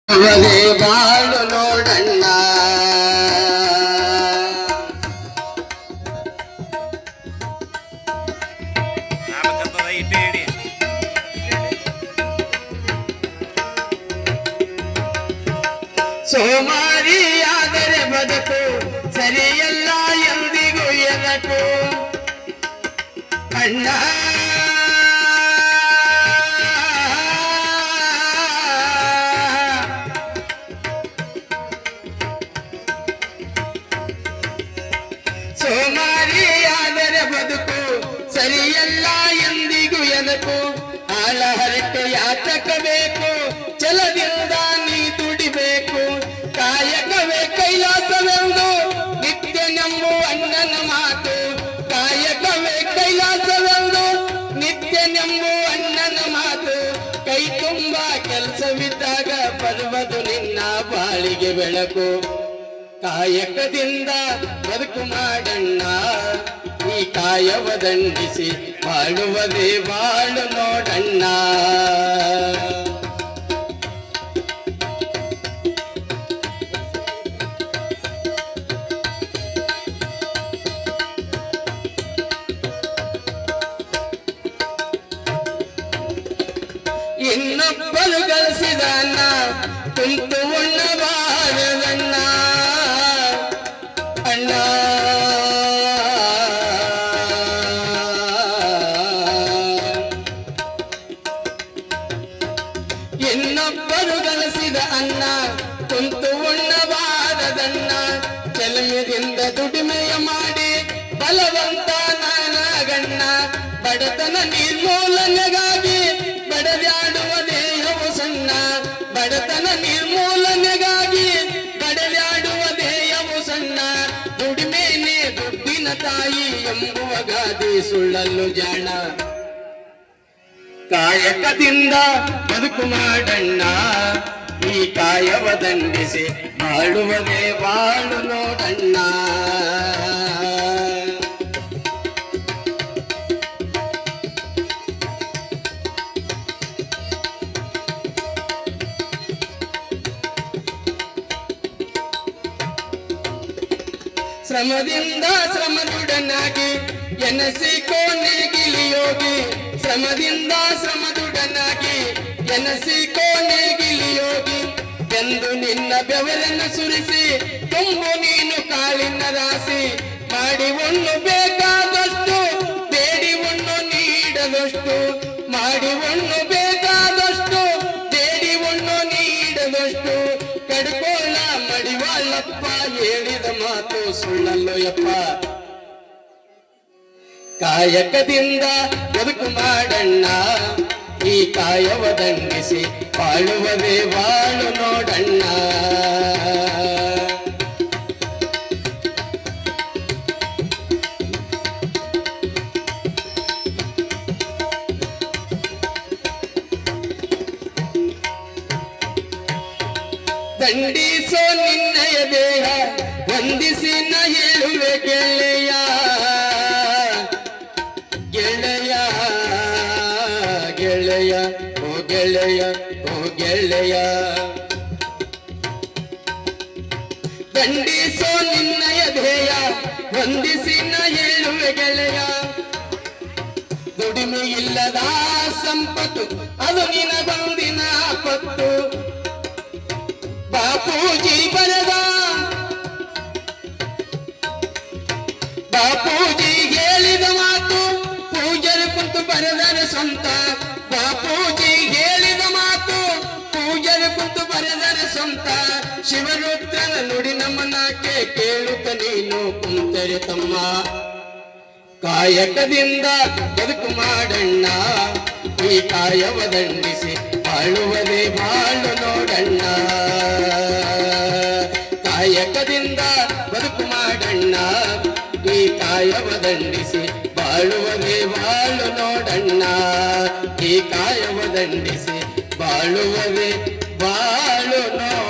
ಇವರೇ ಬಾಳು ನೋಡಣ್ಣ. ಸೋಮಾರಿಯಾದರೆ ಬದುಕು ಸರಿಯಲ್ಲ ಎಂದಿಗೂ ಎನಕು ಅಣ್ಣ. ಸೋಮಾರಿಯಾದರೆ ಬದುಕು ಸರಿಯಲ್ಲ ಎಂದಿಗೂ ಎನಕು ಆಳ ಹರಟೆ ಯಾತಕಬೇಕು ಛಲದಿಂದ ನೀ ದುಡಿಬೇಕು ಕಾಯಕವೇ ಕೈಲಾಸವೆಂದು ನಿತ್ಯ ನಂಬುವ ಅಣ್ಣನ ಮಾತು ಕಾಯಕವೇ ಕೈಲಾಸವೆಂದು ನಿತ್ಯ ನಂಬುವ ಅಣ್ಣನ ಮಾತು ಕೈ ತುಂಬ ಕೆಲಸವಿದ್ದಾಗ ಬರುವುದು ನಿನ್ನ ಬಾಳಿಗೆ ಬೆಳಕು ಕಾಯಕದಿಂದ ಬದುಕು ಮಾಡಣ್ಣ ಈ ಕಾಯವ ದಂಡಿಸಿ ಬಾಳುವುದೇ ಬಾಳು ನೋಡಣ್ಣ. ಇನ್ನೊಬ್ಬರು ಗಳಿಸಿದ ಅನ್ನ ಕುಂತು ಉಣ್ಣಬಾರದಣ್ಣ ಅಣ್ಣ. ಇನ್ನೊಬ್ಬರು ಗಳಿಸಿದ ಅನ್ನ ಕುಂತು ಉಣ್ಣಬಾರದಣ್ಣ ಚೆಲುವಿನಿಂದ ದುಡಿಮೆಯ ಮಾಡಿ ಬಲವಂತ ನಾನಾಗಣ್ಣ. ಬಡತನ ನಿರ್ಮೂಲನೆಗಾಗಿ ಬಡದಾಡುವ ದೇಹವು ಸಣ್ಣ ಬಡತನ ನಿರ್ಮೂಲನೆಗಾಗಿ ಬಡದಾಡುವ ದೇಹವು ಸಣ್ಣ ದುಡಿಮೆನೆ ದುಡ್ಡಿನ ತಾಯಿ ಎಂಬುವ ಗಾದೆ ಸುಳ್ಳಲು ಜಾಣ. ಕಾಯಕದಿಂದ ಬದುಕು ಮಾಡಣ್ಣ ಈ ಕಾಯವ ದಂಡಿಸಿ ಬಾಳುವುದೇ ಬಾಳು ನೋಡಣ್ಣ. ಶ್ರಮದಿಂದ ಶ್ರಮದುಡನಾಗಿ ಎನಸಿಕೋ ನೇಗಿಲಿಯೋಗಿ ಶ್ರಮದಿಂದ ಶ್ರಮದುಡನಾಗಿ ಎನಸಿಕೋ ನೇಗಿಲಿಯೋಗಿ ಎಂದು ನಿನ್ನ ಬೆವರನ್ನು ಸುರಿಸಿ ತುಂಬು ನೀನು ಕಾಳಿನ ರಾಶಿ ಮಾಡಿ ಉಣ್ಣು ಬೇಕಾದಷ್ಟು ಬೇಡಿ ಉಣ್ಣು ನೀಡದಷ್ಟು ಮಾಡಿ ಉಣ್ಣು ಬೇಕಾದಷ್ಟು ಬೇಡಿ ಉಣ್ಣು ನೀಡದಷ್ಟು ಕಡ್ಕೋಳ ಮಡಿವಾಳಪ್ಪ ಹೇಳಿದ ಮಾತು ಸುಳ್ಳಲ್ಲೋ ಯಪ್ಪ. ಕಾಯಕದಿಂದ ಬದುಕು ಮಾಡಣ್ಣ ಈ ಕಾಯವ ದಂಡಿಸಿ ಬಾಳುವುದೇ ಬಾಳು ನೋಡಣ್ಣ. ದಂಡಿಸೋ ನಿನ್ನಯ ದೇಹ ವಂದಿಸಿ ನ ಹೇಳುವೆ ಗೆಳೆಯ ಗೆಳೆಯ ಗೆಳೆಯ ಓ ಗೆಳೆಯ ಓ ಗೆಳೆಯ. ದಂಡಿಸೋ ನಿನ್ನಯ ದೇಹ ವಂದಿಸಿ ನ ಹೇಳುವೆ ಗೆಳೆಯ ದುಡಿಮೆ ಇಲ್ಲದ ಸಂಪತ್ತು ಅದು ನಿನಗೊಂದಿನ ಪತ್ತು. ಬಾಪೂಜಿ ಬರದ ಬಾಪೂಜಿ ಹೇಳಿದ ಮಾತು ಪೂಜರು ಕುಂತು ಬರೆದರೆ ಸ್ವಂತ. ಬಾಪೂಜಿ ಹೇಳಿದ ಮಾತು ಪೂಜರು ಕುಂತು ಬರೆದರೆ ಸ್ವಂತ. ಶಿವರುದ್ರನ ನುಡಿ ನಮನಕ್ಕೆ ಕೇಳುತ್ತ ನೀನು ಕುಂತರೆ ತಮ್ಮ. ಕಾಯಕದಿಂದ ಬದುಕು ಮಾಡಣ್ಣ ಈ ಕಾಯವ ದಂಡಿಸಿ ಬಾಳುವುದೇ ಬಾಳು ನೋಡಣ್ಣ. ಕಾಯಕದಿಂದ ಬದುಕು ಮಾಡಣ್ಣ ಈ ಕಾಯವ ದಂಡಿಸಿ ಬಾಳುವುದೇ ಬಾಳು ನೋಡಣ್ಣ. ಈ ಕಾಯವ ದಂಡಿಸಿ ಬಾಳುವುದೇ ಬಾಳು ನೋಡ.